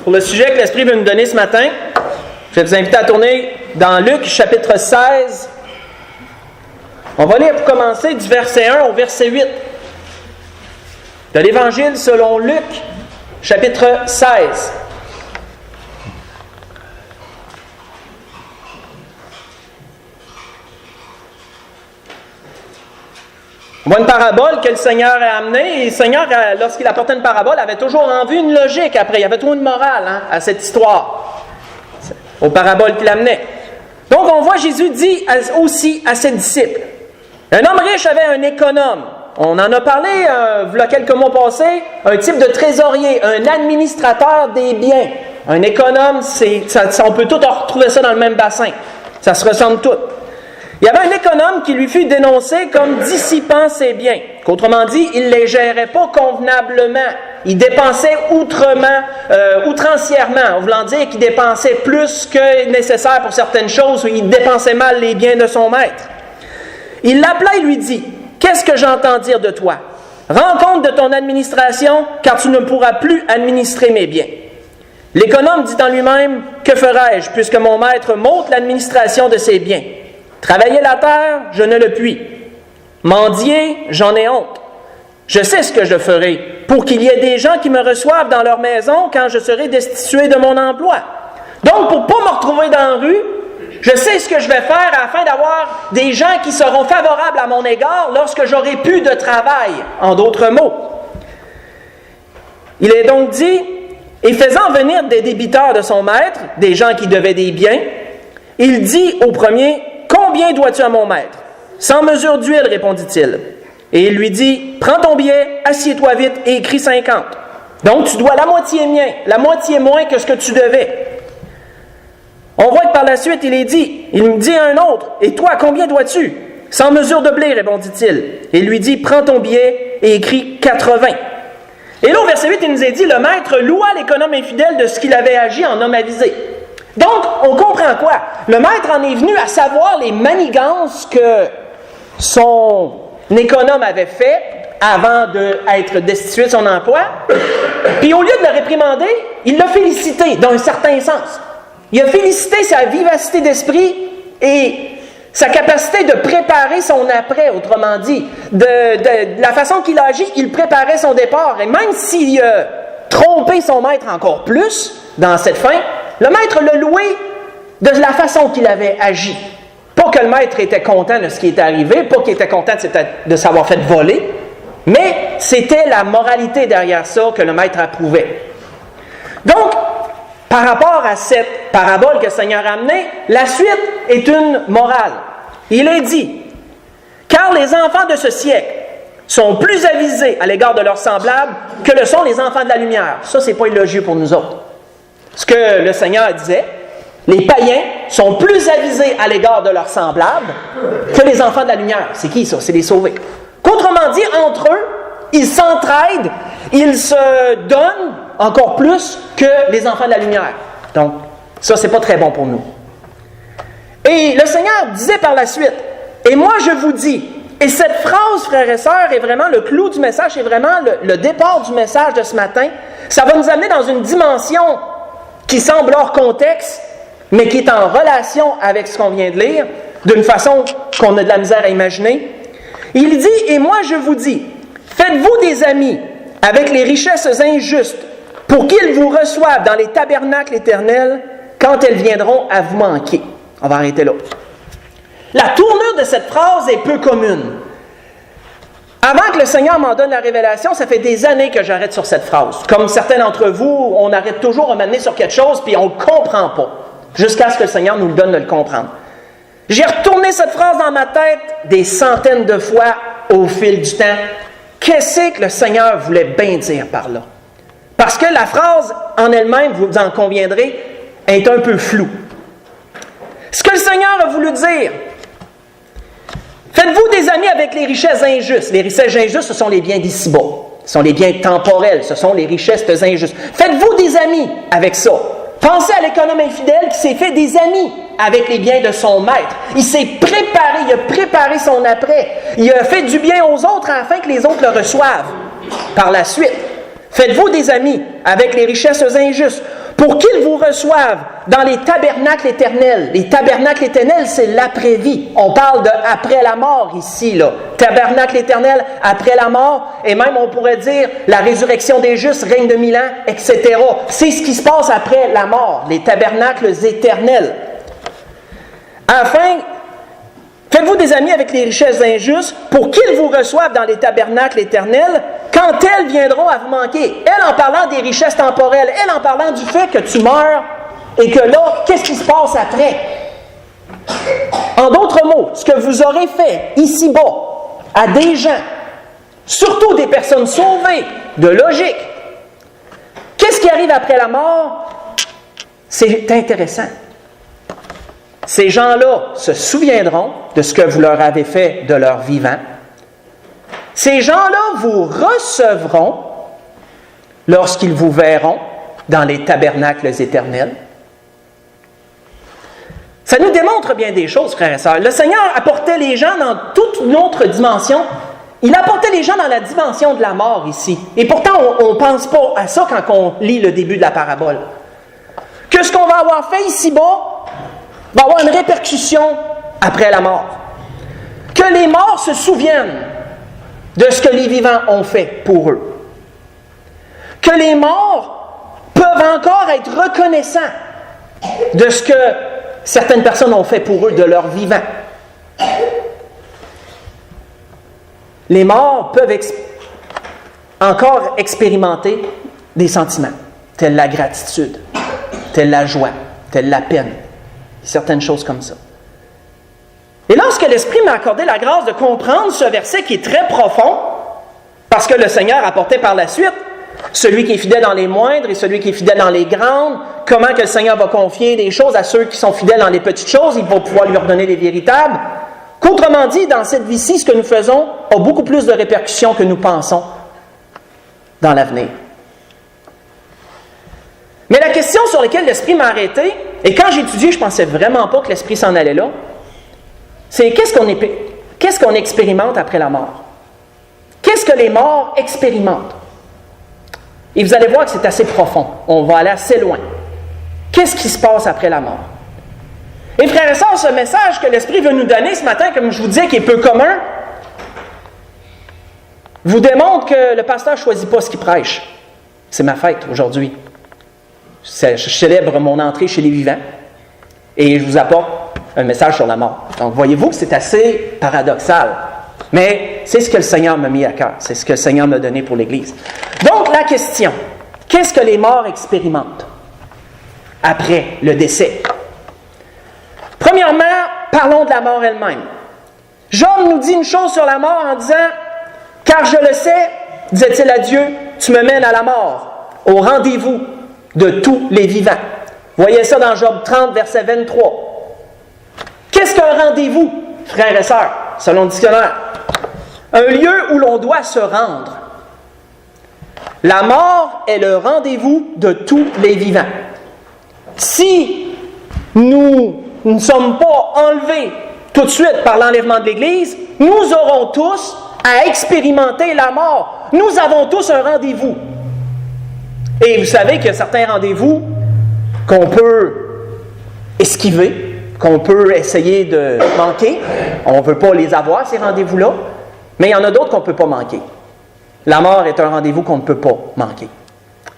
pour le sujet que l'Esprit veut nous donner ce matin. Je vais vous inviter à tourner dans Luc, chapitre 16. On va lire pour commencer du verset 1 au verset 8. De l'Évangile selon Luc, chapitre 16. On voit une parabole que le Seigneur a amenée, et le Seigneur, lorsqu'il apportait une parabole, avait toujours en vue une logique après. Il y avait toujours une morale à cette histoire, aux paraboles qu'il amenait. Donc on voit Jésus dit aussi à ses disciples, un homme riche avait un économe. On en a parlé il y a quelques mois passés, un type de trésorier, un administrateur des biens. Un économe, on peut tout retrouver ça dans le même bassin. Ça se ressemble tout. Il y avait un économe qui lui fut dénoncé comme dissipant ses biens. Autrement dit, il ne les gérait pas convenablement. Il dépensait outrancièrement, en voulant dire qu'il dépensait plus que nécessaire pour certaines choses, ou il dépensait mal les biens de son maître. Il l'appela et lui dit, « Qu'est-ce que j'entends dire de toi? Rends compte de ton administration, car tu ne pourras plus administrer mes biens. » L'économe dit en lui-même, « Que ferai-je, puisque mon maître m'ôte l'administration de ses biens? Travailler la terre, je ne le puis. Mendier, j'en ai honte. Je sais ce que je ferai, pour qu'il y ait des gens qui me reçoivent dans leur maison quand je serai destitué de mon emploi. Donc, pour ne pas me retrouver dans la rue, je sais ce que je vais faire afin d'avoir des gens qui seront favorables à mon égard lorsque j'aurai plus de travail, en d'autres mots. Il est donc dit, et faisant venir des débiteurs de son maître, des gens qui devaient des biens, il dit au premier, « Combien dois-tu à mon maître? » « 100 mesures d'huile, répondit-il. Et il lui dit, « Prends ton billet, assieds-toi vite et écris 50. Donc tu dois la moitié mien, la moitié moins que ce que tu devais. » On voit que par la suite, il me dit à un autre, « Et toi, combien dois-tu? » 100 mesures de blé, répondit-il. Et il lui dit, « Prends ton billet et écris 80. » Et là, au verset 8, il nous est dit, « Le maître loua l'économe infidèle de ce qu'il avait agi en homme avisé. » Donc, on comprend quoi? Le maître en est venu à savoir les manigances que son économe avait fait avant d'être destitué de son emploi. Puis au lieu de le réprimander, il l'a félicité d'un certain sens. Il a félicité sa vivacité d'esprit et sa capacité de préparer son après, autrement dit. De la façon qu'il a agi, il préparait son départ. Et même s'il a trompé son maître encore plus dans cette fin, le maître l'a loué de la façon qu'il avait agi. Pas que le maître était content de ce qui était arrivé, pas qu'il était content de s'avoir fait voler, mais c'était la moralité derrière ça que le maître approuvait. Donc, par rapport à cette parabole que le Seigneur a amenée, la suite est une morale. Il est dit, « Car les enfants de ce siècle sont plus avisés à l'égard de leurs semblables que le sont les enfants de la lumière. » Ça, c'est pas élogieux pour nous autres. Ce que le Seigneur disait, les païens sont plus avisés à l'égard de leurs semblables que les enfants de la lumière. C'est qui ça? C'est les sauvés. Qu'autrement dit, entre eux, ils s'entraident, ils se donnent encore plus que les enfants de la lumière. Donc, ça, c'est pas très bon pour nous. Et le Seigneur disait par la suite, « Et moi, je vous dis, et cette phrase, frères et sœurs, est vraiment le clou du message, c'est vraiment le départ du message de ce matin. Ça va nous amener dans une dimension qui semble hors contexte, mais qui est en relation avec ce qu'on vient de lire, d'une façon qu'on a de la misère à imaginer. Il dit, « Et moi je vous dis, faites-vous des amis avec les richesses injustes, pour qu'ils vous reçoivent dans les tabernacles éternels, quand elles viendront à vous manquer. » On va arrêter là. La tournure de cette phrase est peu commune. Avant que le Seigneur m'en donne la révélation, ça fait des années que j'arrête sur cette phrase. Comme certains d'entre vous, on arrête toujours à m'amener sur quelque chose, puis on ne le comprend pas, jusqu'à ce que le Seigneur nous le donne de le comprendre. J'ai retourné cette phrase dans ma tête des centaines de fois au fil du temps. Qu'est-ce que le Seigneur voulait bien dire par là? Parce que la phrase en elle-même, vous en conviendrez, est un peu floue. Ce que le Seigneur a voulu dire, faites-vous des amis avec les richesses injustes. Les richesses injustes, ce sont les biens d'ici-bas. Ce sont les biens temporels, ce sont les richesses injustes. Faites-vous des amis avec ça. Pensez à l'économe infidèle qui s'est fait des amis avec les biens de son maître. Il s'est préparé, il a préparé son après. Il a fait du bien aux autres afin que les autres le reçoivent. Par la suite, faites-vous des amis avec les richesses injustes pour qu'il vous reçoive dans les tabernacles éternels. Les tabernacles éternels, c'est l'après-vie. On parle de après la mort ici, là. Tabernacle éternel après la mort, et même on pourrait dire la résurrection des justes, règne de 1000 ans, etc. C'est ce qui se passe après la mort, les tabernacles éternels. Afin, faites-vous des amis avec les richesses injustes pour qu'ils vous reçoivent dans les tabernacles éternels quand elles viendront à vous manquer. Elle en parlant des richesses temporelles, elle en parlant du fait que tu meurs et que là, qu'est-ce qui se passe après? En d'autres mots, ce que vous aurez fait ici-bas à des gens, surtout des personnes sauvées de logique, qu'est-ce qui arrive après la mort? C'est intéressant. Ces gens-là se souviendront de ce que vous leur avez fait de leur vivant. Ces gens-là vous recevront lorsqu'ils vous verront dans les tabernacles éternels. Ça nous démontre bien des choses, frères et sœurs. Le Seigneur apportait les gens dans toute une autre dimension. Il apportait les gens dans la dimension de la mort ici. Et pourtant, on ne pense pas à ça quand on lit le début de la parabole. Que ce qu'on va avoir fait ici-bas va avoir une répercussion après la mort. Que les morts se souviennent de ce que les vivants ont fait pour eux. Que les morts peuvent encore être reconnaissants de ce que certaines personnes ont fait pour eux de leur vivant. Les morts peuvent encore expérimenter des sentiments, tels la gratitude, telle la joie, telle la peine, certaines choses comme ça. Et lorsque l'Esprit m'a accordé la grâce de comprendre ce verset qui est très profond, parce que le Seigneur apportait par la suite celui qui est fidèle dans les moindres et celui qui est fidèle dans les grandes, comment que le Seigneur va confier des choses à ceux qui sont fidèles dans les petites choses, il va pouvoir lui ordonner les véritables. Qu'autrement dit, dans cette vie-ci, ce que nous faisons a beaucoup plus de répercussions que nous pensons dans l'avenir. Mais la question sur laquelle l'Esprit m'a arrêté, et quand j'ai étudié, je ne pensais vraiment pas que l'Esprit s'en allait là, c'est qu'est-ce qu'on expérimente après la mort? Qu'est-ce que les morts expérimentent? Et vous allez voir que c'est assez profond. On va aller assez loin. Qu'est-ce qui se passe après la mort? Et frères et sœurs, ce message que l'Esprit veut nous donner ce matin, comme je vous disais, qui est peu commun, vous démontre que le pasteur ne choisit pas ce qu'il prêche. C'est ma fête aujourd'hui. Je célèbre mon entrée chez les vivants et je vous apporte un message sur la mort. Donc, voyez-vous que c'est assez paradoxal. Mais c'est ce que le Seigneur m'a mis à cœur. C'est ce que le Seigneur m'a donné pour l'Église. Donc, la question, qu'est-ce que les morts expérimentent après le décès? Premièrement, parlons de la mort elle-même. Job nous dit une chose sur la mort en disant « Car je le sais, disait-il à Dieu, tu me mènes à la mort, au rendez-vous de tous les vivants. » Voyez ça dans Job 30, verset 23. Qu'est-ce qu'un rendez-vous, frères et sœurs, selon le dictionnaire? Un lieu où l'on doit se rendre. La mort est le rendez-vous de tous les vivants. Si nous ne sommes pas enlevés tout de suite par l'enlèvement de l'Église, nous aurons tous à expérimenter la mort. Nous avons tous un rendez-vous. Et vous savez qu'il y a certains rendez-vous qu'on peut esquiver, qu'on peut essayer de manquer. On ne veut pas les avoir, ces rendez-vous-là. Mais il y en a d'autres qu'on ne peut pas manquer. La mort est un rendez-vous qu'on ne peut pas manquer.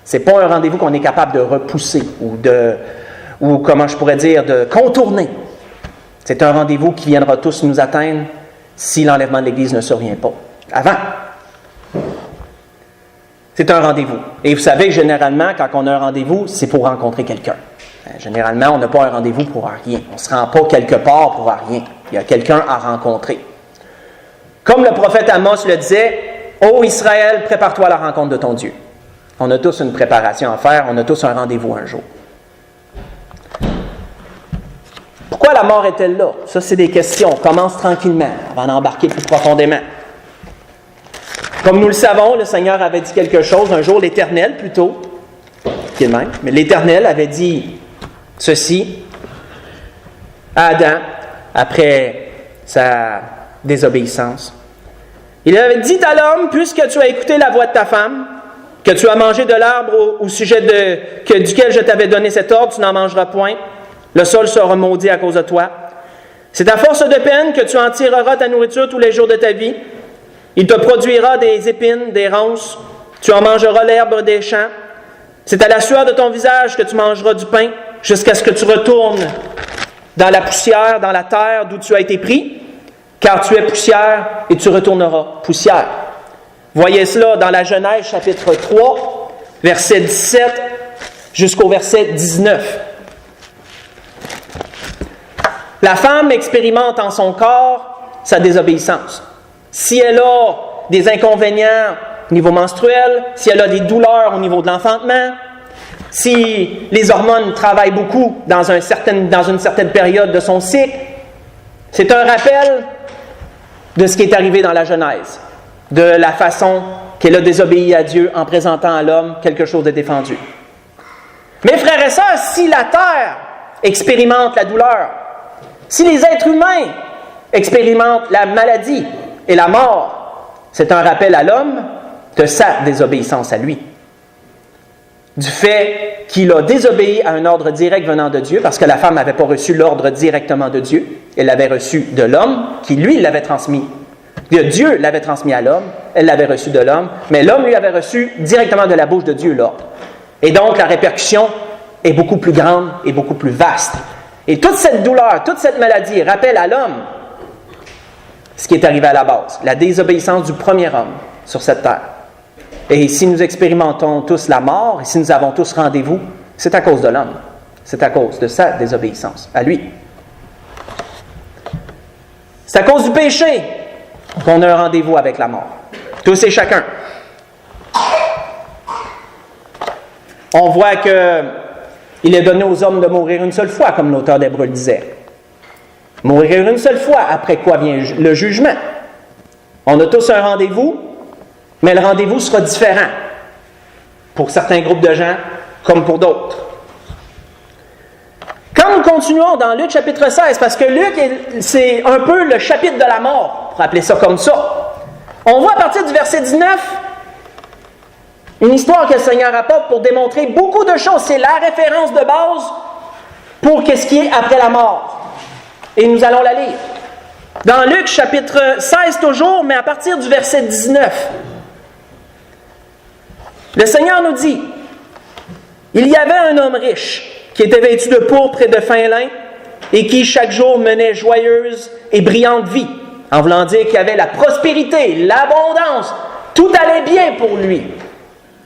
Ce n'est pas un rendez-vous qu'on est capable de repousser ou comment je pourrais dire, de contourner. C'est un rendez-vous qui viendra tous nous atteindre si l'enlèvement de l'Église ne survient pas. Avant. C'est un rendez-vous. Et vous savez, généralement, quand on a un rendez-vous, c'est pour rencontrer quelqu'un. Généralement, on n'a pas un rendez-vous pour rien. On ne se rend pas quelque part pour rien. Il y a quelqu'un à rencontrer. Comme le prophète Amos le disait, « Ô Israël, prépare-toi à la rencontre de ton Dieu. » On a tous une préparation à faire, on a tous un rendez-vous un jour. Pourquoi la mort est-elle là? Ça, c'est des questions. On commence tranquillement, avant d'embarquer plus profondément. Comme nous le savons, le Seigneur avait dit quelque chose, un jour l'Éternel plutôt, qui est le même, mais l'Éternel avait dit ceci à Adam, après sa désobéissance. Il avait dit à l'homme, puisque tu as écouté la voix de ta femme, que tu as mangé de l'arbre au sujet duquel je t'avais donné cet ordre, tu n'en mangeras point. Le sol sera maudit à cause de toi. C'est à force de peine que tu en tireras ta nourriture tous les jours de ta vie. Il te produira des épines, des ronces. Tu en mangeras l'herbe des champs. C'est à la sueur de ton visage que tu mangeras du pain, jusqu'à ce que tu retournes dans la poussière, dans la terre d'où tu as été pris, car tu es poussière et tu retourneras poussière. Voyez cela dans la Genèse, chapitre 3, verset 17 jusqu'au verset 19. La femme expérimente en son corps sa désobéissance. Si elle a des inconvénients au niveau menstruel, si elle a des douleurs au niveau de l'enfantement, si les hormones travaillent beaucoup dans une certaine période de son cycle, c'est un rappel de ce qui est arrivé dans la Genèse, de la façon qu'elle a désobéi à Dieu en présentant à l'homme quelque chose de défendu. Mes frères et sœurs, si la terre expérimente la douleur, si les êtres humains expérimentent la maladie et la mort, c'est un rappel à l'homme de sa désobéissance à lui. Du fait qu'il a désobéi à un ordre direct venant de Dieu, parce que la femme n'avait pas reçu l'ordre directement de Dieu, elle l'avait reçu de l'homme, qui lui l'avait transmis. Dieu l'avait transmis à l'homme, elle l'avait reçu de l'homme, mais l'homme lui avait reçu directement de la bouche de Dieu l'ordre. Et donc la répercussion est beaucoup plus grande et beaucoup plus vaste. Et toute cette douleur, toute cette maladie rappelle à l'homme ce qui est arrivé à la base, la désobéissance du premier homme sur cette terre. Et si nous expérimentons tous la mort, et si nous avons tous rendez-vous, c'est à cause de l'homme. C'est à cause de sa désobéissance, à lui. C'est à cause du péché qu'on a un rendez-vous avec la mort. Tous et chacun. On voit qu'il est donné aux hommes de mourir une seule fois, comme l'auteur d'Hébreux le disait. Mourir une seule fois, après quoi vient le jugement. On a tous un rendez-vous, mais le rendez-vous sera différent pour certains groupes de gens comme pour d'autres. Quand nous continuons dans Luc chapitre 16, parce que Luc, c'est un peu le chapitre de la mort, pour appeler ça comme ça, on voit à partir du verset 19 une histoire que le Seigneur rapporte pour démontrer beaucoup de choses. C'est la référence de base pour ce qui est après la mort. Et nous allons la lire. Dans Luc chapitre 16 toujours, mais à partir du verset 19. Le Seigneur nous dit, « Il y avait un homme riche qui était vêtu de pourpre et de fin lin et qui chaque jour menait joyeuse et brillante vie. » En voulant dire qu'il y avait la prospérité, l'abondance, tout allait bien pour lui.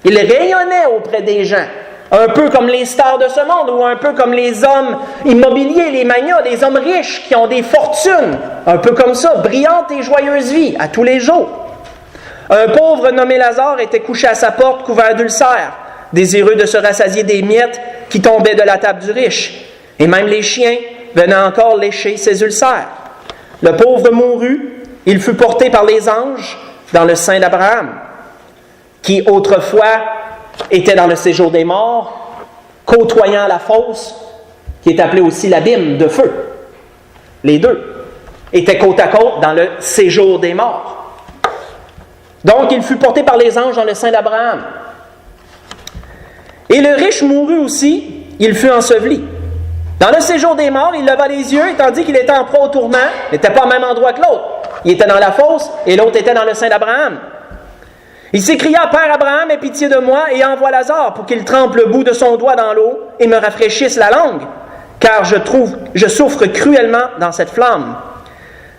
Il rayonnait auprès des gens, un peu comme les stars de ce monde ou un peu comme les hommes immobiliers, les magnats, des hommes riches qui ont des fortunes, un peu comme ça, brillante et joyeuse vie à tous les jours. Un pauvre nommé Lazare était couché à sa porte, couvert d'ulcères, désireux de se rassasier des miettes qui tombaient de la table du riche. Et même les chiens venaient encore lécher ses ulcères. Le pauvre mourut, il fut porté par les anges dans le sein d'Abraham, qui autrefois était dans le séjour des morts, côtoyant la fosse, qui est appelée aussi l'abîme de feu. Les deux étaient côte à côte dans le séjour des morts. Donc, il fut porté par les anges dans le sein d'Abraham. Et le riche mourut aussi, il fut enseveli. Dans le séjour des morts, il leva les yeux, et tandis qu'il était en proie au tourment, il n'était pas au même endroit que l'autre. Il était dans la fosse, et l'autre était dans le sein d'Abraham. Il s'écria, « Père Abraham, aie pitié de moi, et envoie Lazare pour qu'il trempe le bout de son doigt dans l'eau, et me rafraîchisse la langue, car je souffre cruellement dans cette flamme. »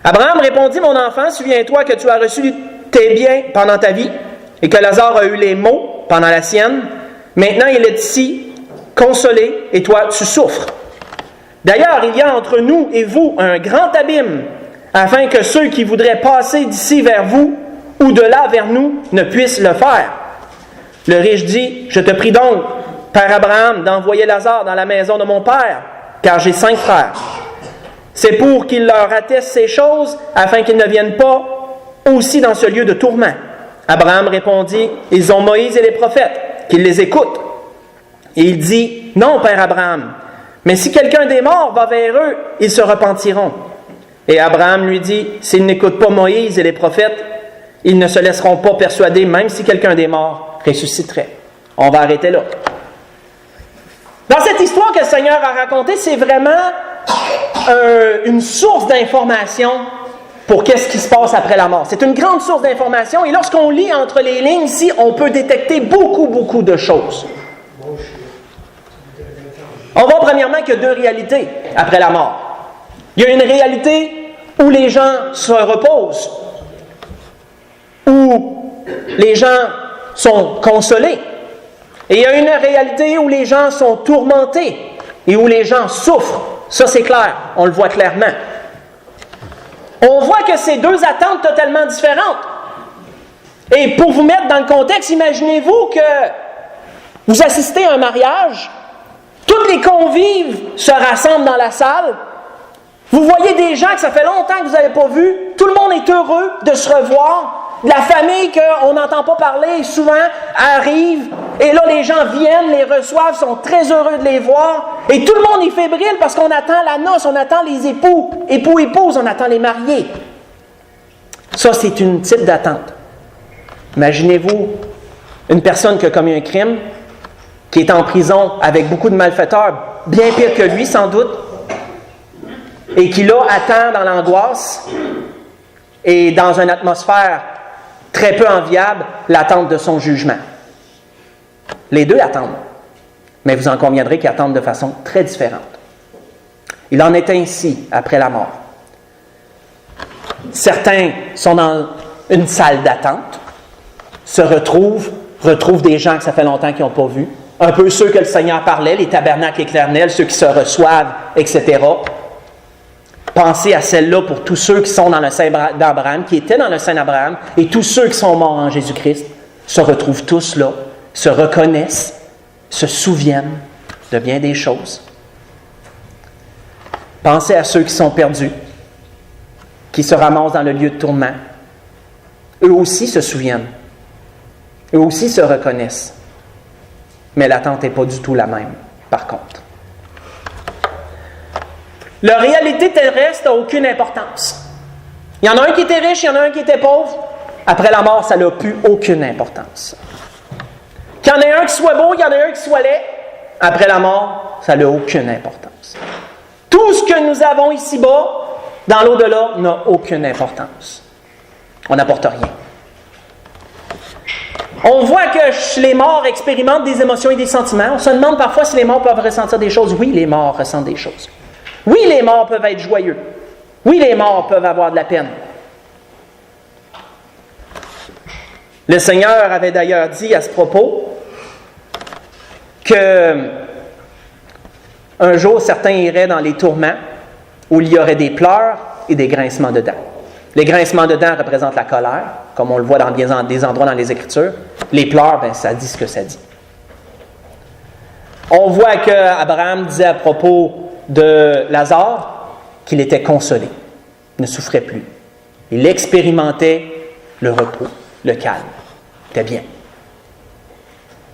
Abraham répondit, « Mon enfant, souviens-toi que tu as reçu tes biens pendant ta vie, et que Lazare a eu les maux pendant la sienne. Maintenant, il est ici, consolé, et toi, tu souffres. D'ailleurs, il y a entre nous et vous un grand abîme, afin que ceux qui voudraient passer d'ici vers vous, ou de là vers nous, ne puissent le faire. » Le riche dit, « Je te prie donc, Père Abraham, d'envoyer Lazare dans la maison de mon père, car j'ai 5 frères. C'est pour qu'il leur atteste ces choses, afin qu'ils ne viennent pas aussi dans ce lieu de tourment. » Abraham répondit, « Ils ont Moïse et les prophètes, qu'ils les écoutent. » Et il dit, « Non, Père Abraham, mais si quelqu'un des morts va vers eux, ils se repentiront. » Et Abraham lui dit, « S'ils n'écoutent pas Moïse et les prophètes, ils ne se laisseront pas persuader, même si quelqu'un des morts ressusciterait. On va arrêter là. Dans cette histoire que le Seigneur a racontée, c'est vraiment une source d'information pour qu'est-ce qui se passe après la mort. C'est une grande source d'information et lorsqu'on lit entre les lignes ici, on peut détecter beaucoup de choses. On voit premièrement qu'il y a deux réalités après la mort. Il y a une réalité où les gens se reposent, où les gens sont consolés. Et il y a une réalité où les gens sont tourmentés et où les gens souffrent. Ça, c'est clair. On le voit clairement. On voit que c'est deux attentes totalement différentes. Et pour vous mettre dans le contexte, imaginez-vous que vous assistez à un mariage, tous les convives se rassemblent dans la salle, vous voyez des gens que ça fait longtemps que vous n'avez pas vus, tout le monde est heureux de se revoir, la famille qu'on n'entend pas parler souvent arrive, et là les gens viennent, les reçoivent, sont très heureux de les voir, et tout le monde est fébrile parce qu'on attend la noce, on attend les époux-épouses, on attend les mariés. Ça, c'est une type d'attente. Imaginez-vous une personne qui a commis un crime, qui est en prison avec beaucoup de malfaiteurs, bien pire que lui sans doute, et qui là attend dans l'angoisse et dans une atmosphère très peu enviable l'attente de son jugement. Les deux attendent, mais vous en conviendrez qu'ils attendent de façon très différente. Il en est ainsi après la mort. Certains sont dans une salle d'attente, se retrouvent des gens que ça fait longtemps qu'ils n'ont pas vus, un peu ceux que le Seigneur parlait, les tabernacles éternels, ceux qui se reçoivent, etc. Pensez à celle-là pour tous ceux qui sont dans le sein d'Abraham, qui étaient dans le sein d'Abraham, et tous ceux qui sont morts en Jésus-Christ se retrouvent tous là, se reconnaissent, se souviennent de bien des choses. Pensez à ceux qui sont perdus, qui se ramassent dans le lieu de tourment. Eux aussi se souviennent. Eux aussi se reconnaissent. Mais l'attente n'est pas du tout la même, par contre. Leur réalité terrestre n'a aucune importance. Il y en a un qui était riche, il y en a un qui était pauvre. Après la mort, ça n'a plus aucune importance. Qu'il y en ait un qui soit beau, qu'il y en ait un qui soit laid. Après la mort, ça n'a aucune importance. Tout ce que nous avons ici-bas, dans l'au-delà, n'a aucune importance. On n'apporte rien. On voit que les morts expérimentent des émotions et des sentiments. On se demande parfois si les morts peuvent ressentir des choses. Oui, les morts ressentent des choses. Oui, les morts peuvent être joyeux. Oui, les morts peuvent avoir de la peine. Le Seigneur avait d'ailleurs dit à ce propos que un jour, certains iraient dans les tourments où il y aurait des pleurs et des grincements de dents. Les grincements de dents représentent la colère, comme on le voit dans des endroits dans les Écritures. Les pleurs, ça dit ce que ça dit. On voit qu'Abraham disait à propos de Lazare qu'il était consolé, il ne souffrait plus. Il expérimentait le repos, le calme. C'était bien.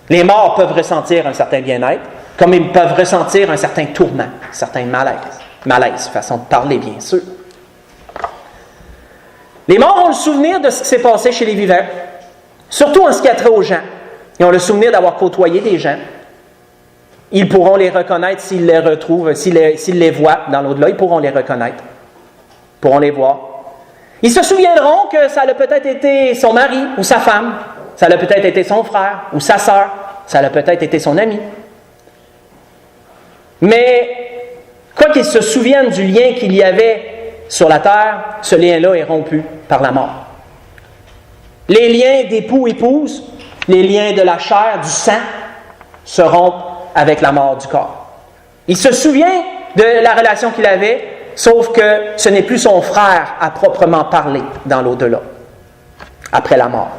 Les morts peuvent ressentir un certain bien-être, comme ils peuvent ressentir un certain tourment, un certain malaise, façon de parler bien sûr. Les morts ont le souvenir de ce qui s'est passé chez les vivants, surtout en ce qui a trait aux gens. Ils ont le souvenir d'avoir côtoyé des gens. Ils pourront les reconnaître s'ils les retrouvent, s'ils les voient dans l'au-delà, ils pourront les reconnaître, pourront les voir. Ils se souviendront que ça a peut-être été son mari ou sa femme, ça a peut-être été son frère ou sa sœur, ça a peut-être été son ami. Mais, quoi qu'ils se souviennent du lien qu'il y avait sur la terre, ce lien-là est rompu par la mort. Les liens d'époux-épouse, les liens de la chair, du sang, se rompent avec la mort du corps. Il se souvient de la relation qu'il avait, sauf que ce n'est plus son frère à proprement parler dans l'au-delà, après la mort.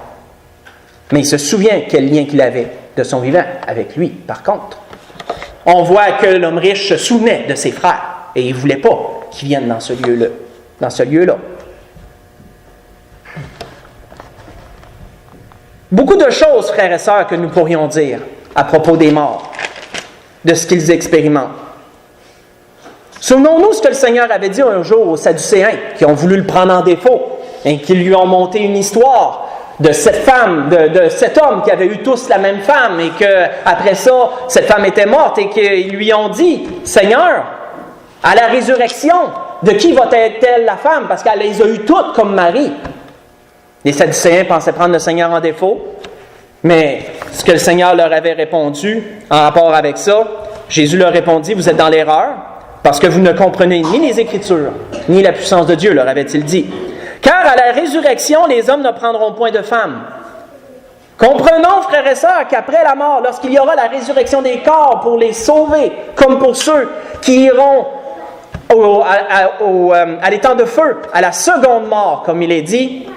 Mais il se souvient quel lien qu'il avait de son vivant avec lui, par contre. On voit que l'homme riche se souvenait de ses frères et il ne voulait pas qu'ils viennent dans ce lieu-là. Beaucoup de choses, frères et sœurs, que nous pourrions dire à propos des morts, de ce qu'ils expérimentent. Souvenons-nous ce que le Seigneur avait dit un jour aux Sadducéens, qui ont voulu le prendre en défaut, et qui lui ont monté une histoire de cette femme, de cet homme qui avait eu tous la même femme et qu'après ça, cette femme était morte et qu'ils lui ont dit, Seigneur, à la résurrection, de qui va être-elle la femme? Parce qu'elle les a eues toutes comme mari. Les Sadducéens pensaient prendre le Seigneur en défaut, mais ce que le Seigneur leur avait répondu en rapport avec ça, Jésus leur répondit, vous êtes dans l'erreur, parce que vous ne comprenez ni les Écritures, ni la puissance de Dieu, leur avait-il dit. Car à la résurrection, les hommes ne prendront point de femmes. Comprenons, frères et sœurs, qu'après la mort, lorsqu'il y aura la résurrection des corps pour les sauver, comme pour ceux qui iront à l'étang de feu, à la seconde mort, comme il est dit,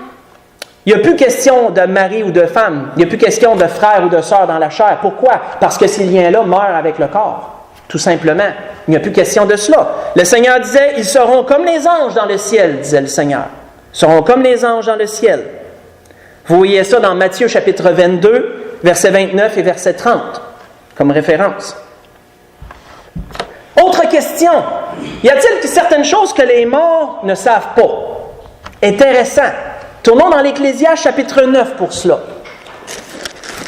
il n'y a plus question de mari ou de femme, il n'y a plus question de frère ou de sœur dans la chair. Pourquoi? Parce que ces liens-là meurent avec le corps, tout simplement. Il n'y a plus question de cela. Le Seigneur disait, ils seront comme les anges dans le ciel, disait le Seigneur. Ils seront comme les anges dans le ciel. Vous voyez ça dans Matthieu chapitre 22, versets 29 et verset 30, comme référence. Autre question. Y a-t-il certaines choses que les morts ne savent pas? Intéressant. Tournons dans l'Ecclésiaste chapitre 9 pour cela.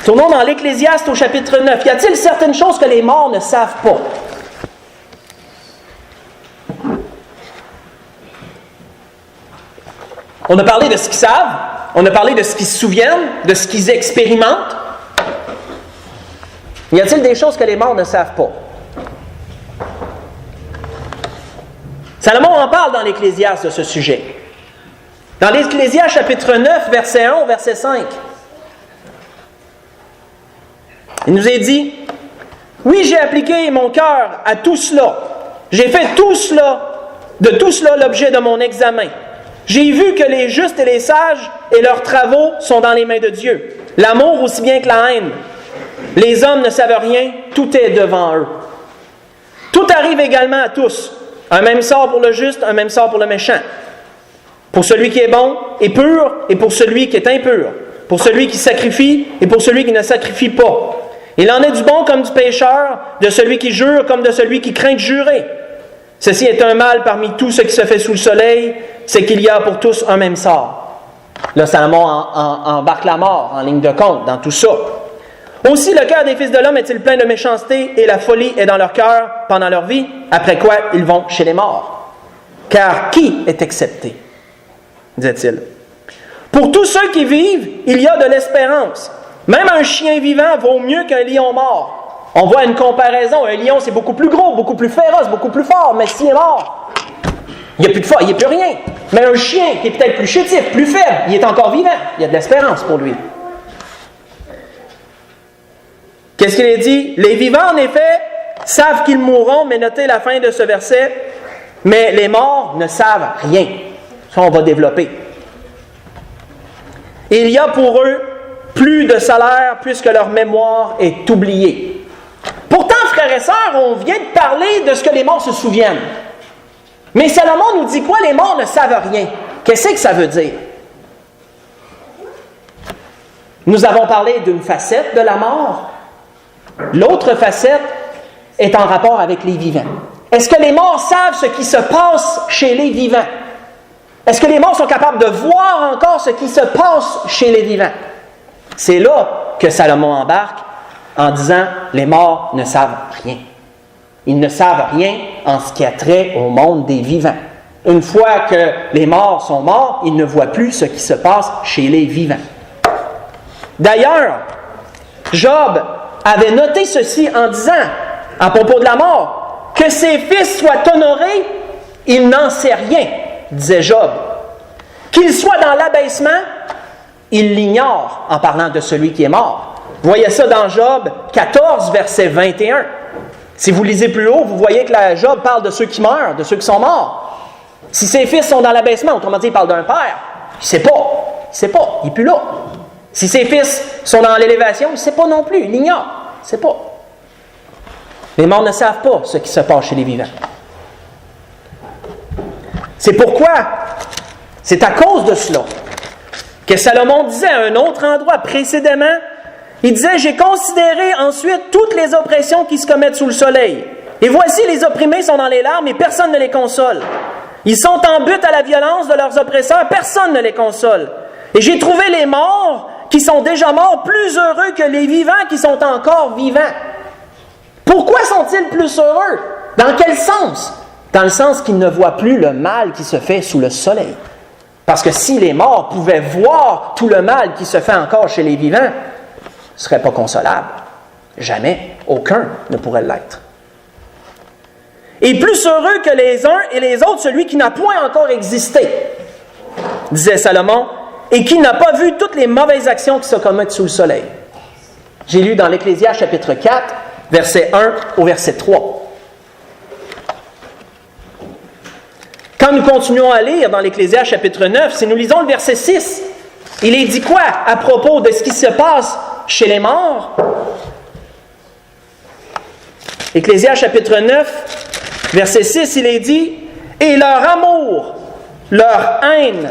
Tournons dans l'Ecclésiaste au chapitre 9. Y a-t-il certaines choses que les morts ne savent pas? On a parlé de ce qu'ils savent, on a parlé de ce qu'ils se souviennent, de ce qu'ils expérimentent. Y a-t-il des choses que les morts ne savent pas? Salomon en parle dans l'Ecclésiaste de ce sujet. Dans l'Ecclésiaste chapitre 9, verset 1 au verset 5. Il nous est dit, « Oui, j'ai appliqué mon cœur à tout cela. J'ai fait tout cela, de tout cela l'objet de mon examen. J'ai vu que les justes et les sages et leurs travaux sont dans les mains de Dieu. L'amour aussi bien que la haine. Les hommes ne savent rien, tout est devant eux. Tout arrive également à tous. Un même sort pour le juste, un même sort pour le méchant. Pour celui qui est bon et pur, et pour celui qui est impur. Pour celui qui sacrifie, et pour celui qui ne sacrifie pas. Il en est du bon comme du pécheur, de celui qui jure comme de celui qui craint de jurer. Ceci est un mal parmi tout ce qui se fait sous le soleil, c'est qu'il y a pour tous un même sort. » Là, Salomon embarque la mort en ligne de compte dans tout ça. « Aussi, le cœur des fils de l'homme est-il plein de méchanceté, et la folie est dans leur cœur pendant leur vie, après quoi ils vont chez les morts. Car qui est excepté? Disait-il. Pour tous ceux qui vivent, il y a de l'espérance. Même un chien vivant vaut mieux qu'un lion mort. On voit une comparaison. Un lion, c'est beaucoup plus gros, beaucoup plus féroce, beaucoup plus fort. Mais s'il est mort, il n'y a plus de force, il n'y a plus rien. Mais un chien qui est peut-être plus chétif, plus faible, il est encore vivant. Il y a de l'espérance pour lui. Qu'est-ce qu'il est dit? Les vivants, en effet, savent qu'ils mourront, mais notez la fin de ce verset. Mais les morts ne savent rien. Ça, on va développer. Il y a pour eux plus de salaire puisque leur mémoire est oubliée. Pourtant, frères et sœurs, on vient de parler de ce que les morts se souviennent. Mais Salomon nous dit quoi? Les morts ne savent rien. Qu'est-ce que ça veut dire? Nous avons parlé d'une facette de la mort. L'autre facette est en rapport avec les vivants. Est-ce que les morts savent ce qui se passe chez les vivants? Est-ce que les morts sont capables de voir encore ce qui se passe chez les vivants? C'est là que Salomon embarque en disant « les morts ne savent rien ». Ils ne savent rien en ce qui a trait au monde des vivants. Une fois que les morts sont morts, ils ne voient plus ce qui se passe chez les vivants. D'ailleurs, Job avait noté ceci en disant, à propos de la mort, « que ses fils soient honorés, il n'en sait rien », disait Job. « Qu'il soit dans l'abaissement, il l'ignore en parlant de celui qui est mort. » Vous voyez ça dans Job 14, verset 21. Si vous lisez plus haut, vous voyez que Job parle de ceux qui meurent, de ceux qui sont morts. Si ses fils sont dans l'abaissement, autrement dit, il parle d'un père. Il ne sait pas, il n'est plus là. Si ses fils sont dans l'élévation, il ne sait pas non plus, il l'ignore, il ne sait pas. Les morts ne savent pas ce qui se passe chez les vivants. C'est pourquoi, c'est à cause de cela, que Salomon disait à un autre endroit précédemment, il disait « J'ai considéré ensuite toutes les oppressions qui se commettent sous le soleil. Et voici, les opprimés sont dans les larmes et personne ne les console. Ils sont en butte à la violence de leurs oppresseurs, personne ne les console. Et j'ai trouvé les morts qui sont déjà morts plus heureux que les vivants qui sont encore vivants. Pourquoi sont-ils plus heureux? Dans quel sens? Dans le sens qu'ils ne voient plus le mal qui se fait sous le soleil. Parce que si les morts pouvaient voir tout le mal qui se fait encore chez les vivants, ce ne serait pas consolable. Jamais. Aucun ne pourrait l'être. Et plus heureux que les uns et les autres, celui qui n'a point encore existé, disait Salomon, et qui n'a pas vu toutes les mauvaises actions qui se commettent sous le soleil. J'ai lu dans l'Ecclésiaste chapitre 4, verset 1 au verset 3. Quand nous continuons à lire dans l'Ecclésiaste chapitre 9, si nous lisons le verset 6, il est dit quoi à propos de ce qui se passe chez les morts? Ecclésiaste chapitre 9, verset 6, il est dit « Et leur amour, leur haine,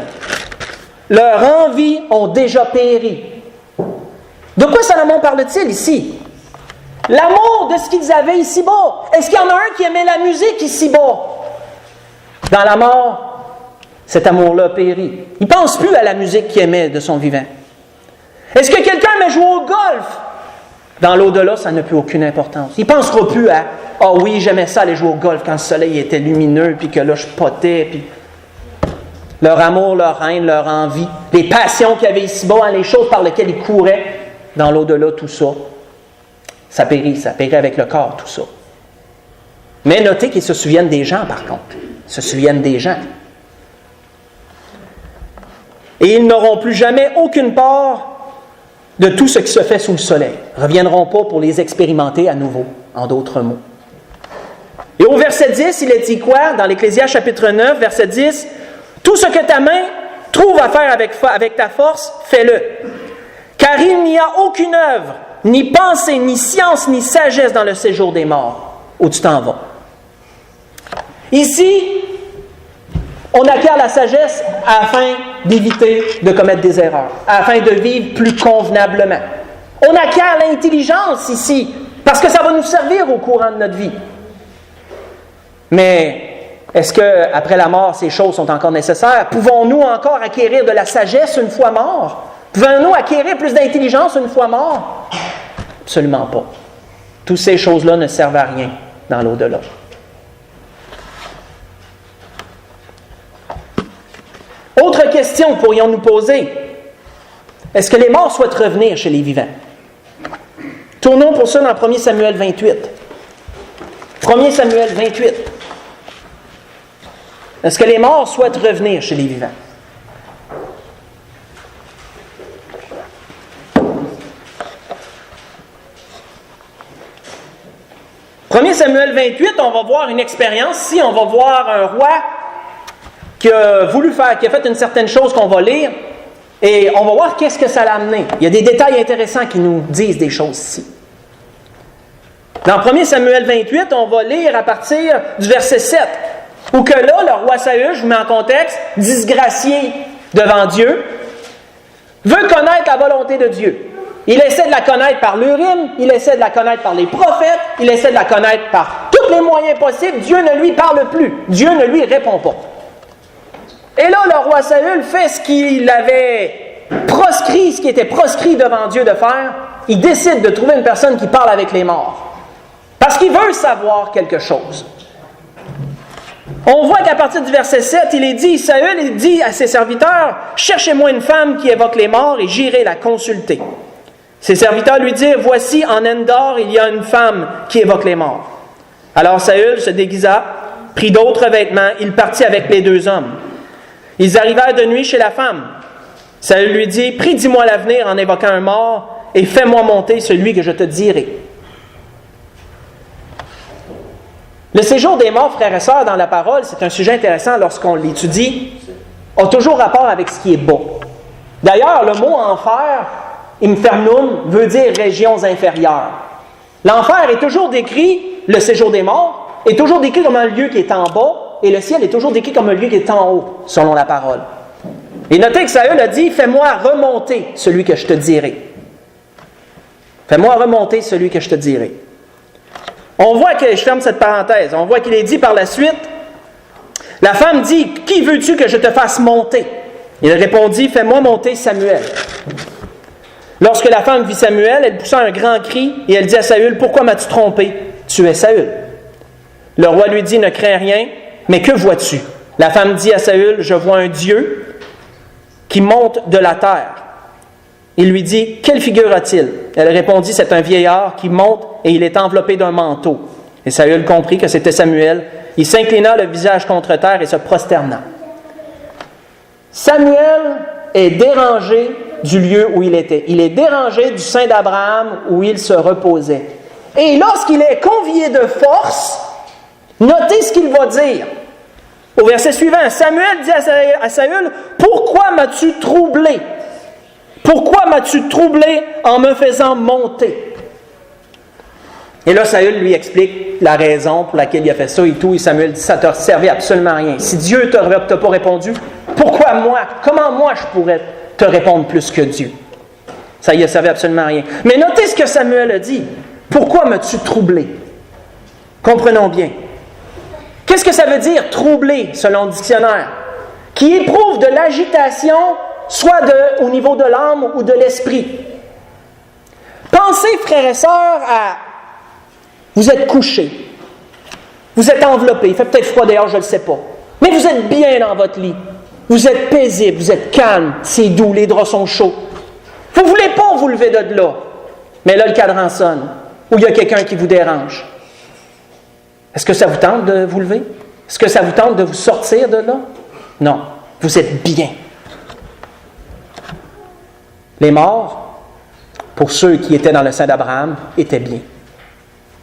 leur envie ont déjà péri. » De quoi Salomon parle-t-il ici? L'amour de ce qu'ils avaient ici-bas. Est-ce qu'il y en a un qui aimait la musique ici-bas? Dans la mort, cet amour-là périt. Il ne pense plus à la musique qu'il aimait de son vivant. Est-ce que quelqu'un aimait jouer au golf? Dans l'au-delà, ça n'a plus aucune importance. Il ne pensera plus à « Ah oui, j'aimais ça aller jouer au golf quand le soleil était lumineux, puis que là, je potais. » Puis leur amour, leur haine, leur envie, les passions qu'il y avait ici-bas, les choses par lesquelles ils couraient, dans l'au-delà, tout ça, ça périt avec le corps, tout ça. Mais notez qu'ils se souviennent des gens, par contre. Ils se souviennent des gens. Et ils n'auront plus jamais aucune part de tout ce qui se fait sous le soleil. Ils ne reviendront pas pour les expérimenter à nouveau, en d'autres mots. Et au verset 10, il est dit quoi? Dans l'Ecclésiaste chapitre 9, verset 10, « Tout ce que ta main trouve à faire avec ta force, fais-le. Car il n'y a aucune œuvre, ni pensée, ni science, ni sagesse dans le séjour des morts, où tu t'en vas. » Ici, on acquiert la sagesse afin d'éviter de commettre des erreurs, afin de vivre plus convenablement. On acquiert l'intelligence ici, parce que ça va nous servir au courant de notre vie. Mais est-ce qu'après la mort, ces choses sont encore nécessaires? Pouvons-nous encore acquérir de la sagesse une fois morts? Pouvons-nous acquérir plus d'intelligence une fois morts? Absolument pas. Toutes ces choses-là ne servent à rien dans l'au-delà. Autre question pourrions-nous poser. Est-ce que les morts souhaitent revenir chez les vivants? Tournons pour ça dans 1 Samuel 28. 1 Samuel 28. Est-ce que les morts souhaitent revenir chez les vivants? « 1 Samuel 28, on va voir une expérience. Ici, on va voir un roi qui a fait une certaine chose qu'on va lire, et on va voir qu'est-ce que ça l'a amené. Il y a des détails intéressants qui nous disent des choses ici. Dans 1 Samuel 28, on va lire à partir du verset 7, où que là, le roi Saül, je vous mets en contexte, disgracié devant Dieu, veut connaître la volonté de Dieu. Il essaie de la connaître par l'Urim, il essaie de la connaître par les prophètes, il essaie de la connaître par tous les moyens possibles. Dieu ne lui parle plus. Dieu ne lui répond pas. Et là, le roi Saül fait ce qu'il avait proscrit, ce qui était proscrit devant Dieu de faire. Il décide de trouver une personne qui parle avec les morts. Parce qu'il veut savoir quelque chose. On voit qu'à partir du verset 7, Saül dit à ses serviteurs, « Cherchez-moi une femme qui évoque les morts et j'irai la consulter. » Ses serviteurs lui dirent, « Voici, en Endor, il y a une femme qui évoque les morts. » Alors Saül se déguisa, prit d'autres vêtements, il partit avec les deux hommes. Ils arrivèrent de nuit chez la femme. Saül lui dit, « Prie, dis-moi l'avenir en évoquant un mort, et fais-moi monter celui que je te dirai. » Le séjour des morts, frères et sœurs, dans la parole, c'est un sujet intéressant lorsqu'on l'étudie, a toujours rapport avec ce qui est bas. D'ailleurs, le mot enfer, infernum, veut dire régions inférieures. L'enfer est toujours décrit, le séjour des morts, est toujours décrit comme un lieu qui est en bas, et le ciel est toujours décrit comme un lieu qui est en haut, selon la parole. Et notez que Saül a dit, « Fais-moi remonter celui que je te dirai. » Fais-moi remonter celui que je te dirai. On voit que, je ferme cette parenthèse, on voit qu'il est dit par la suite, la femme dit, « Qui veux-tu que je te fasse monter? » Il répondit, « Fais-moi monter Samuel. » Lorsque la femme vit Samuel, elle poussa un grand cri et elle dit à Saül, « Pourquoi m'as-tu trompé? Tu es Saül. » Le roi lui dit, « Ne crains rien, mais que vois-tu? » La femme dit à Saül, « Je vois un Dieu qui monte de la terre. » Il lui dit, « Quelle figure a-t-il? » Elle répondit, « C'est un vieillard qui monte et il est enveloppé d'un manteau. » Et Saül comprit que c'était Samuel. Il s'inclina le visage contre terre et se prosterna. Samuel est dérangé du lieu où il était. Il est dérangé du sein d'Abraham où il se reposait. Et lorsqu'il est convié de force, notez ce qu'il va dire. Au verset suivant, Samuel dit à Saül, « Pourquoi m'as-tu troublé? Pourquoi m'as-tu troublé en me faisant monter? » Et là, Saül lui explique la raison pour laquelle il a fait ça et tout. Et Samuel dit, « Ça ne t'a servi absolument à rien. Si Dieu ne t'a pas répondu, pourquoi moi? Comment moi je pourrais te répondre plus que Dieu? » Ça ne lui a servi absolument à rien. Mais notez ce que Samuel a dit. « Pourquoi m'as-tu troublé? » Comprenons bien. Qu'est-ce que ça veut dire, troubler, selon le dictionnaire? Qui éprouve de l'agitation, soit au niveau de l'âme ou de l'esprit. Pensez, frères et sœurs, à... Vous êtes couchés. Vous êtes enveloppés. Il fait peut-être froid dehors, je ne le sais pas. Mais vous êtes bien dans votre lit. Vous êtes paisible, vous êtes calme, c'est doux, les draps sont chauds. Vous ne voulez pas vous lever de là. Mais là, le cadran sonne. Ou il y a quelqu'un qui vous dérange. Est-ce que ça vous tente de vous lever? Est-ce que ça vous tente de vous sortir de là? Non. Vous êtes bien. Les morts, pour ceux qui étaient dans le sein d'Abraham, étaient bien.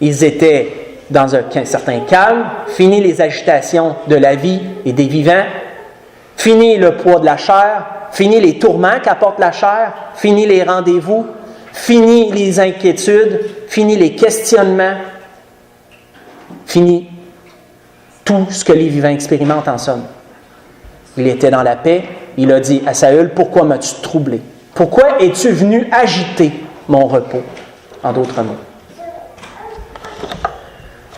Ils étaient dans un certain calme, fini les agitations de la vie et des vivants, fini le poids de la chair, fini les tourments qu'apporte la chair, fini les rendez-vous, fini les inquiétudes, fini les questionnements, fini tout ce que les vivants expérimentent en somme. Il était dans la paix, il a dit à Saül, « Pourquoi m'as-tu troublé? Pourquoi es-tu venu agiter mon repos? » En d'autres mots.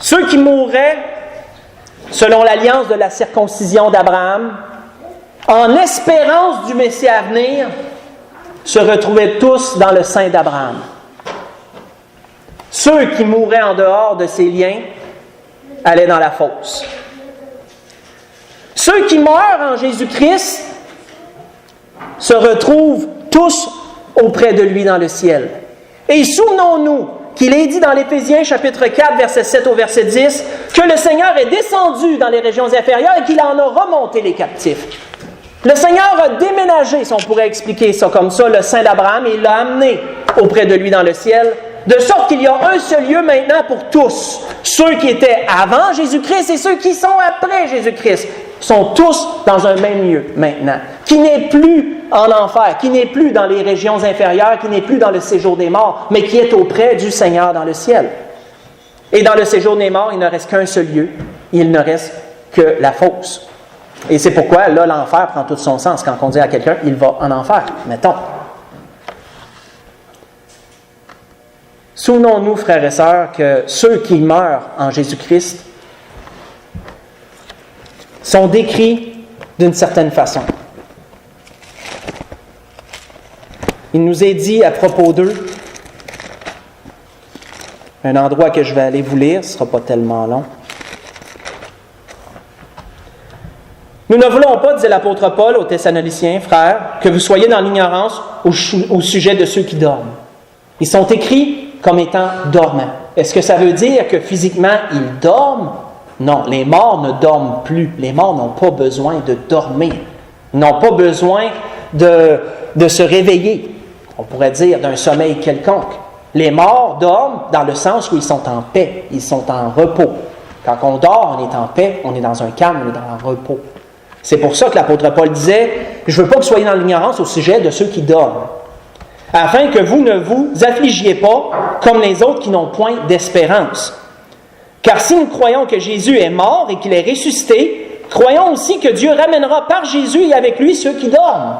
Ceux qui mourraient, selon l'alliance de la circoncision d'Abraham, en espérance du Messie à venir, se retrouvaient tous dans le sein d'Abraham. Ceux qui mouraient en dehors de ces liens allaient dans la fosse. Ceux qui meurent en Jésus-Christ se retrouvent tous auprès de lui dans le ciel. Et souvenons-nous qu'il est dit dans l'Éphésiens chapitre 4, verset 7 au verset 10, que le Seigneur est descendu dans les régions inférieures et qu'il en a remonté les captifs. Le Seigneur a déménagé, si on pourrait expliquer ça comme ça, le sein d'Abraham, et il l'a amené auprès de lui dans le ciel, de sorte qu'il y a un seul lieu maintenant pour tous. Ceux qui étaient avant Jésus-Christ et ceux qui sont après Jésus-Christ sont tous dans un même lieu maintenant, qui n'est plus en enfer, qui n'est plus dans les régions inférieures, qui n'est plus dans le séjour des morts, mais qui est auprès du Seigneur dans le ciel. Et dans le séjour des morts, il ne reste qu'un seul lieu, il ne reste que la fosse. Et c'est pourquoi, là, l'enfer prend tout son sens. Quand on dit à quelqu'un, il va en enfer, mettons. Souvenons-nous, frères et sœurs, que ceux qui meurent en Jésus-Christ sont décrits d'une certaine façon. Il nous est dit à propos d'eux, un endroit que je vais aller vous lire, ce ne sera pas tellement long. Nous ne voulons pas, disait l'apôtre Paul aux Thessaloniciens, frères, que vous soyez dans l'ignorance au sujet de ceux qui dorment. Ils sont écrits comme étant dormants. Est-ce que ça veut dire que physiquement, ils dorment? Non, les morts ne dorment plus. Les morts n'ont pas besoin de dormir. Ils n'ont pas besoin de se réveiller. On pourrait dire d'un sommeil quelconque. Les morts dorment dans le sens où ils sont en paix, ils sont en repos. Quand on dort, on est en paix, on est dans un calme, on est dans un repos. C'est pour ça que l'apôtre Paul disait « Je ne veux pas que vous soyez dans l'ignorance au sujet de ceux qui dorment, afin que vous ne vous affligiez pas comme les autres qui n'ont point d'espérance. Car si nous croyons que Jésus est mort et qu'il est ressuscité, croyons aussi que Dieu ramènera par Jésus et avec lui ceux qui dorment. »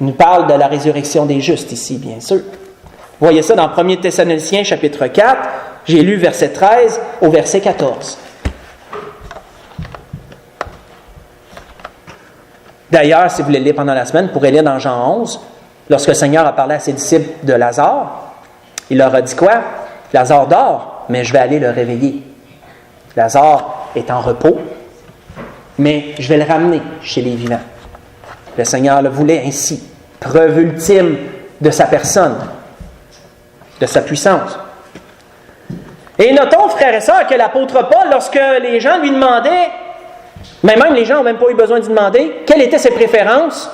Il nous parle de la résurrection des justes ici, bien sûr. Vous voyez ça dans 1 Thessaloniciens, chapitre 4. J'ai lu verset 13 au verset 14. D'ailleurs, si vous voulez lire pendant la semaine, vous pourrez lire dans Jean 11, lorsque le Seigneur a parlé à ses disciples de Lazare, il leur a dit quoi? Lazare dort, mais je vais aller le réveiller. Lazare est en repos, mais je vais le ramener chez les vivants. Le Seigneur le voulait ainsi, preuve ultime de sa personne, de sa puissance. Et notons, frères et sœurs, que l'apôtre Paul, lorsque les gens lui demandaient, mais même les gens n'ont même pas eu besoin de demander, quelles étaient ses préférences,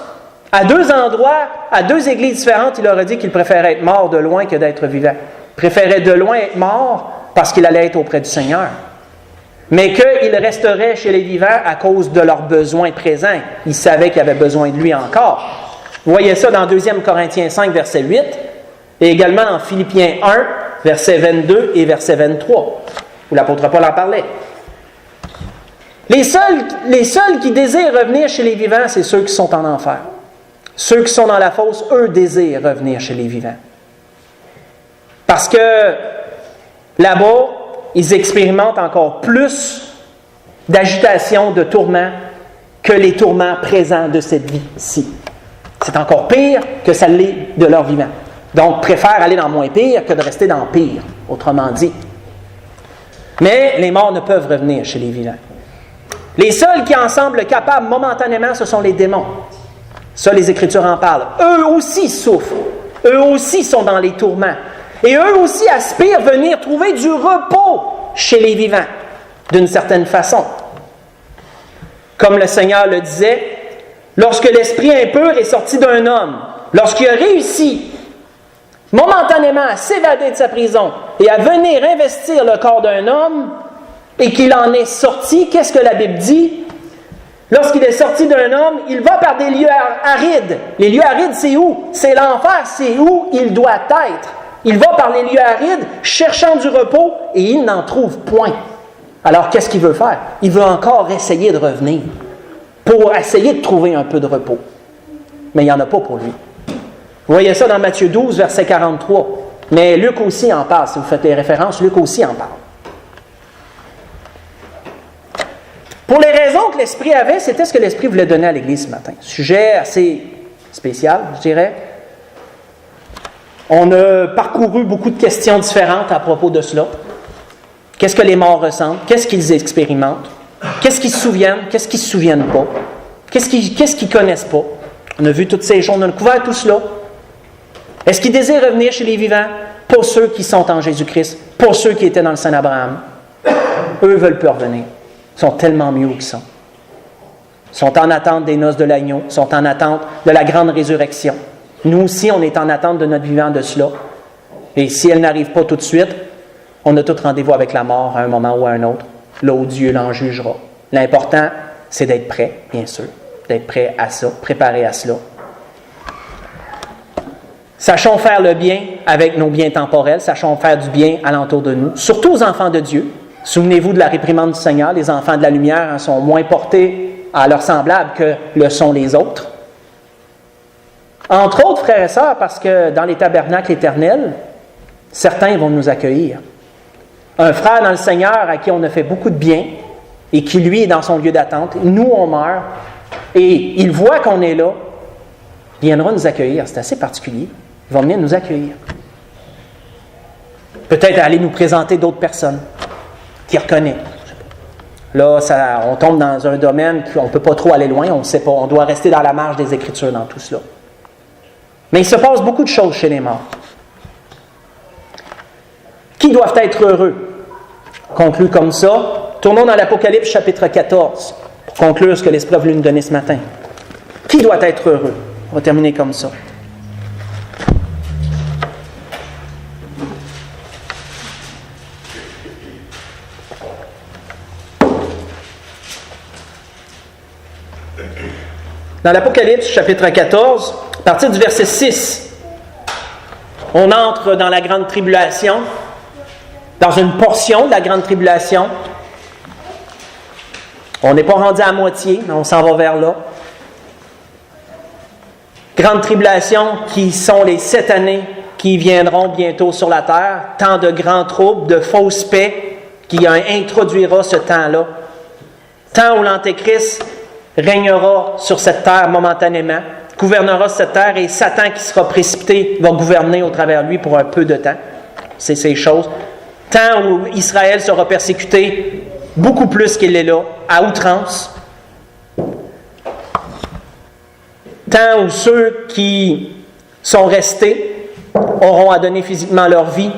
à 2 endroits, à 2 églises différentes, il leur a dit qu'il préférait être mort de loin que d'être vivant. Il préférait de loin être mort parce qu'il allait être auprès du Seigneur. Mais qu'il resterait chez les vivants à cause de leurs besoins présents. Il savait qu'il avait besoin de lui encore. Vous voyez ça dans 2 Corinthiens 5, verset 8, et également en Philippiens 1, verset 22 et verset 23, où l'apôtre Paul en parlait. Les seuls qui désirent revenir chez les vivants, c'est ceux qui sont en enfer. Ceux qui sont dans la fosse, eux, désirent revenir chez les vivants. Parce que là-bas, ils expérimentent encore plus d'agitation, de tourments, que les tourments présents de cette vie-ci. C'est encore pire que ça l'est de leur vivant. Donc, préfèrent aller dans moins pire que de rester dans pire, autrement dit. Mais les morts ne peuvent revenir chez les vivants. Les seuls qui en semblent capables momentanément, ce sont les démons. Ça, les Écritures en parlent. Eux aussi souffrent. Eux aussi sont dans les tourments. Et eux aussi aspirent venir trouver du repos chez les vivants, d'une certaine façon. Comme le Seigneur le disait, lorsque l'esprit impur est sorti d'un homme, lorsqu'il a réussi momentanément à s'évader de sa prison et à venir investir le corps d'un homme, et qu'il en est sorti, qu'est-ce que la Bible dit? Lorsqu'il est sorti d'un homme, il va par des lieux arides. Les lieux arides, c'est où? C'est l'enfer, c'est où il doit être. Il va par les lieux arides, cherchant du repos, et il n'en trouve point. Alors, qu'est-ce qu'il veut faire? Il veut encore essayer de revenir, pour essayer de trouver un peu de repos. Mais il n'y en a pas pour lui. Vous voyez ça dans Matthieu 12, verset 43. Mais Luc aussi en parle. Si vous faites les références, Luc aussi en parle. Pour les raisons que l'Esprit avait, c'était ce que l'Esprit voulait donner à l'Église ce matin. Sujet assez spécial, je dirais. On a parcouru beaucoup de questions différentes à propos de cela. Qu'est-ce que les morts ressentent? Qu'est-ce qu'ils expérimentent? Qu'est-ce qu'ils se souviennent? Qu'est-ce qu'ils ne se souviennent pas? Qu'est-ce qu'ils ne connaissent pas? On a vu toutes ces choses, on a couvert tout cela. Est-ce qu'ils désirent revenir chez les vivants? Pour ceux qui sont en Jésus-Christ, pour ceux qui étaient dans le Saint Abraham. Eux ne veulent plus revenir. Ils sont tellement mieux où ils sont. Ils sont en attente des noces de l'agneau, ils sont en attente de la grande résurrection. Nous aussi, on est en attente de notre vivant de cela. Et si elle n'arrive pas tout de suite, on a tout rendez-vous avec la mort à un moment ou à un autre, là où Dieu l'en jugera. L'important, c'est d'être prêt, bien sûr, d'être prêt à ça, préparé à cela. Sachons faire le bien avec nos biens temporels, sachons faire du bien alentour de nous, surtout aux enfants de Dieu. Souvenez-vous de la réprimande du Seigneur, les enfants de la lumière sont moins portés à leurs semblables que le sont les autres. Entre autres, frères et sœurs, parce que dans les tabernacles éternels, certains vont nous accueillir. Un frère dans le Seigneur à qui on a fait beaucoup de bien et qui, lui, est dans son lieu d'attente, nous, on meurt, et il voit qu'on est là, il viendra nous accueillir. C'est assez particulier. Ils vont venir nous accueillir. Peut-être aller nous présenter d'autres personnes qui reconnaissent. Là, on tombe dans un domaine qu'on ne peut pas trop aller loin, on ne sait pas, on doit rester dans la marge des Écritures dans tout cela. Mais il se passe beaucoup de choses chez les morts. Qui doivent être heureux? Conclu comme ça. Tournons dans l'Apocalypse chapitre 14 pour conclure ce que l'Esprit a voulu nous donner ce matin. Qui doit être heureux? On va terminer comme ça. Dans l'Apocalypse, chapitre 14, à partir du verset 6, on entre dans la grande tribulation, dans une portion de la grande tribulation. On n'est pas rendu à moitié, mais on s'en va vers là. Grande tribulation qui sont les 7 années qui viendront bientôt sur la terre, temps de grands troubles, de fausses paix qui introduira ce temps-là. Temps où l'Antéchrist régnera sur cette terre momentanément, gouvernera cette terre, et Satan qui sera précipité va gouverner au travers de lui pour un peu de temps. C'est ces choses. Temps où Israël sera persécuté beaucoup plus qu'il est là, à outrance. Temps où ceux qui sont restés auront à donner physiquement leur vie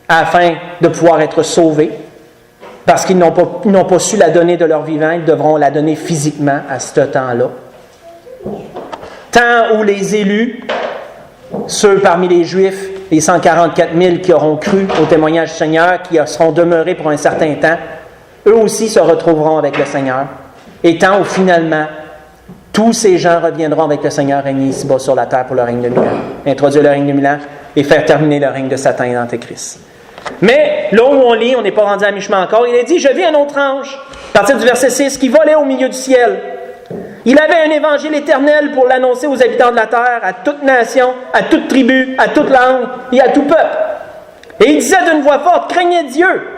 afin de pouvoir être sauvés. Parce qu'ils n'ont pas su la donner de leur vivant, ils devront la donner physiquement à ce temps-là. Temps où les élus, ceux parmi les Juifs, les 144 000 qui auront cru au témoignage du Seigneur, qui seront demeurés pour un certain temps, eux aussi se retrouveront avec le Seigneur. Et temps où finalement, tous ces gens reviendront avec le Seigneur régner ici-bas sur la terre pour le règne de 1000 ans. Introduire le règne de 1000 ans et faire terminer le règne de Satan et d'Antéchrist. Mais là où on lit, on n'est pas rendu à mi-chemin encore, il est dit, je vis un autre ange, à partir du verset 6, qui volait au milieu du ciel. Il avait un évangile éternel pour l'annoncer aux habitants de la terre, à toute nation, à toute tribu, à toute langue et à tout peuple. Et il disait d'une voix forte, craignez Dieu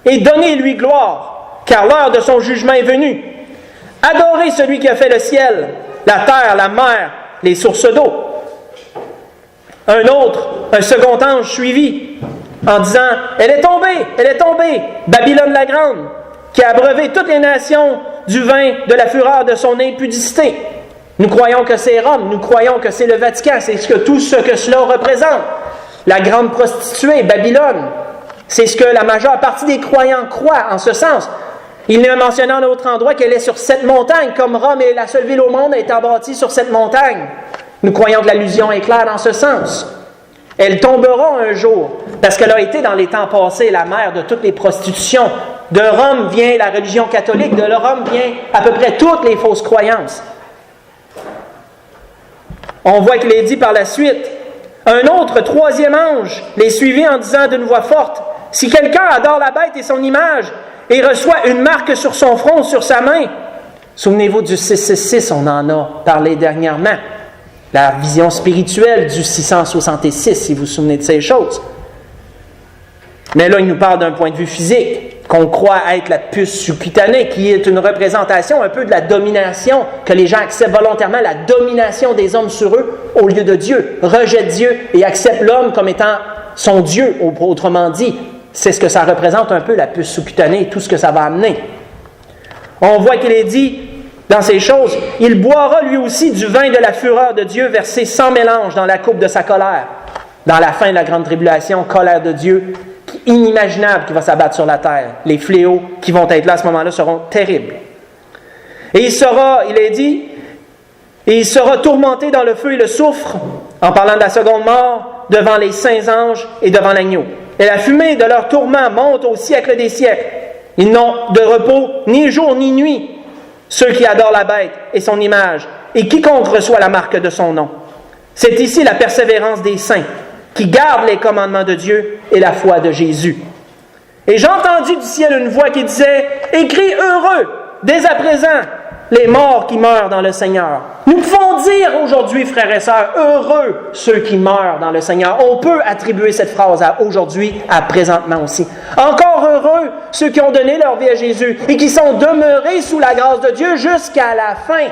et donnez-lui gloire, car l'heure de son jugement est venue. Adorez celui qui a fait le ciel, la terre, la mer, les sources d'eau. Un second ange suivit, en disant, elle est tombée, Babylone la grande, qui a abreuvé toutes les nations du vin de la fureur de son impudicité. Nous croyons que c'est Rome, nous croyons que c'est le Vatican, c'est tout ce que cela représente. La grande prostituée, Babylone, c'est ce que la majeure partie des croyants croient en ce sens. Il est mentionné en autre endroit qu'elle est sur cette montagne, comme Rome est la seule ville au monde à être bâtie sur cette montagne. Nous croyons que l'allusion est claire dans ce sens. Elle tombera un jour, parce qu'elle a été dans les temps passés la mère de toutes les prostitutions. De Rome vient la religion catholique, de Rome vient à peu près toutes les fausses croyances. On voit qu'il est dit par la suite, un autre, troisième ange, les suivit en disant d'une voix forte, « Si quelqu'un adore la bête et son image, et reçoit une marque sur son front, sur sa main. » Souvenez-vous du 666, on en a parlé dernièrement. La vision spirituelle du 666, si vous vous souvenez de ces choses. Mais là, il nous parle d'un point de vue physique, qu'on croit être la puce subcutanée, qui est une représentation un peu de la domination, que les gens acceptent volontairement, la domination des hommes sur eux au lieu de Dieu, rejettent Dieu et acceptent l'homme comme étant son Dieu, autrement dit. C'est ce que ça représente un peu, la puce subcutanée, et tout ce que ça va amener. On voit qu'il est dit dans ces choses, « Il boira lui aussi du vin de la fureur de Dieu versé sans mélange dans la coupe de sa colère. » Dans la fin de la grande tribulation, colère de Dieu, inimaginable qui va s'abattre sur la terre. Les fléaux qui vont être là à ce moment-là seront terribles. Et il sera tourmenté dans le feu et le soufre, en parlant de la seconde mort, devant les saints anges et devant l'agneau. Et la fumée de leur tourment monte au siècle des siècles. Ils n'ont de repos ni jour ni nuit, ceux qui adorent la bête et son image, et quiconque reçoit la marque de son nom. C'est ici la persévérance des saints, qui gardent les commandements de Dieu et la foi de Jésus. Et j'ai entendu du ciel une voix qui disait, « Écris heureux, dès à présent, les morts qui meurent dans le Seigneur. » Nous pouvons dire aujourd'hui, frères et sœurs, heureux ceux qui meurent dans le Seigneur. On peut attribuer cette phrase à aujourd'hui, à présentement aussi. Encore heureux ceux qui ont donné leur vie à Jésus et qui sont demeurés sous la grâce de Dieu jusqu'à la fin.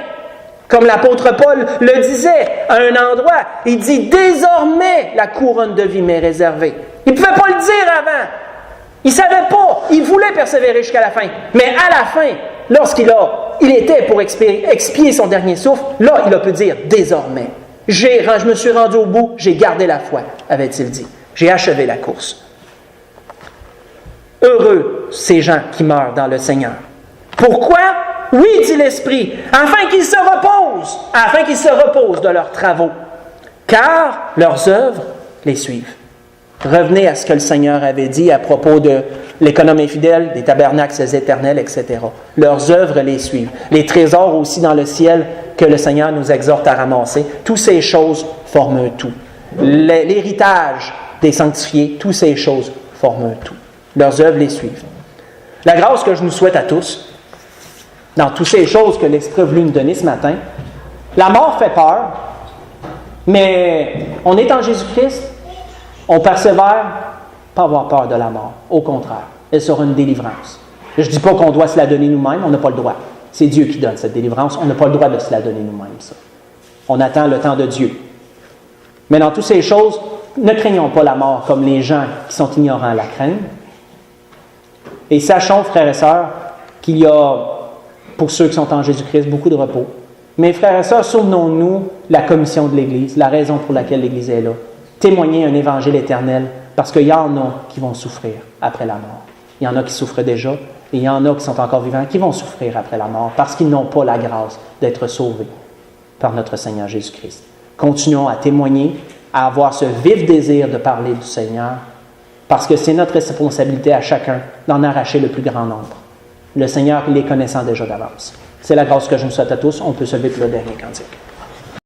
Comme l'apôtre Paul le disait à un endroit, il dit « Désormais, la couronne de vie m'est réservée. » Il ne pouvait pas le dire avant. Il ne savait pas. Il voulait persévérer jusqu'à la fin. Mais à la fin, lorsqu'il était pour expier son dernier souffle, là, il a pu dire « Désormais, je me suis rendu au bout, j'ai gardé la foi, avait-il dit. J'ai achevé la course. » Heureux ces gens qui meurent dans le Seigneur. Pourquoi? Oui, dit l'Esprit, afin qu'ils se reposent de leurs travaux, car leurs œuvres les suivent. Revenez à ce que le Seigneur avait dit à propos de l'économe infidèle, des tabernacles éternels, etc. Leurs œuvres les suivent. Les trésors aussi dans le ciel que le Seigneur nous exhorte à ramasser. Toutes ces choses forment un tout. L'héritage des sanctifiés, toutes ces choses forment un tout. Leurs œuvres les suivent. La grâce que je nous souhaite à tous, dans toutes ces choses que l'Esprit a voulu nous donner ce matin, la mort fait peur, mais on est en Jésus-Christ, on persévère, pas avoir peur de la mort. Au contraire, elle sera une délivrance. Je ne dis pas qu'on doit se la donner nous-mêmes, on n'a pas le droit. C'est Dieu qui donne cette délivrance. On n'a pas le droit de se la donner nous-mêmes, ça. On attend le temps de Dieu. Mais dans toutes ces choses, ne craignons pas la mort comme les gens qui sont ignorants la craignent. Et sachons, frères et sœurs, qu'il y a, pour ceux qui sont en Jésus-Christ, beaucoup de repos. Mais frères et sœurs, souvenons-nous la commission de l'Église, la raison pour laquelle l'Église est là. Témoigner un évangile éternel, parce qu'il y en a qui vont souffrir après la mort. Il y en a qui souffrent déjà, et il y en a qui sont encore vivants, qui vont souffrir après la mort, parce qu'ils n'ont pas la grâce d'être sauvés par notre Seigneur Jésus-Christ. Continuons à témoigner, à avoir ce vif désir de parler du Seigneur, parce que c'est notre responsabilité à chacun d'en arracher le plus grand nombre. Le Seigneur les connaissant déjà d'avance. C'est la grâce que je nous souhaite à tous. On peut se lever pour le dernier cantique.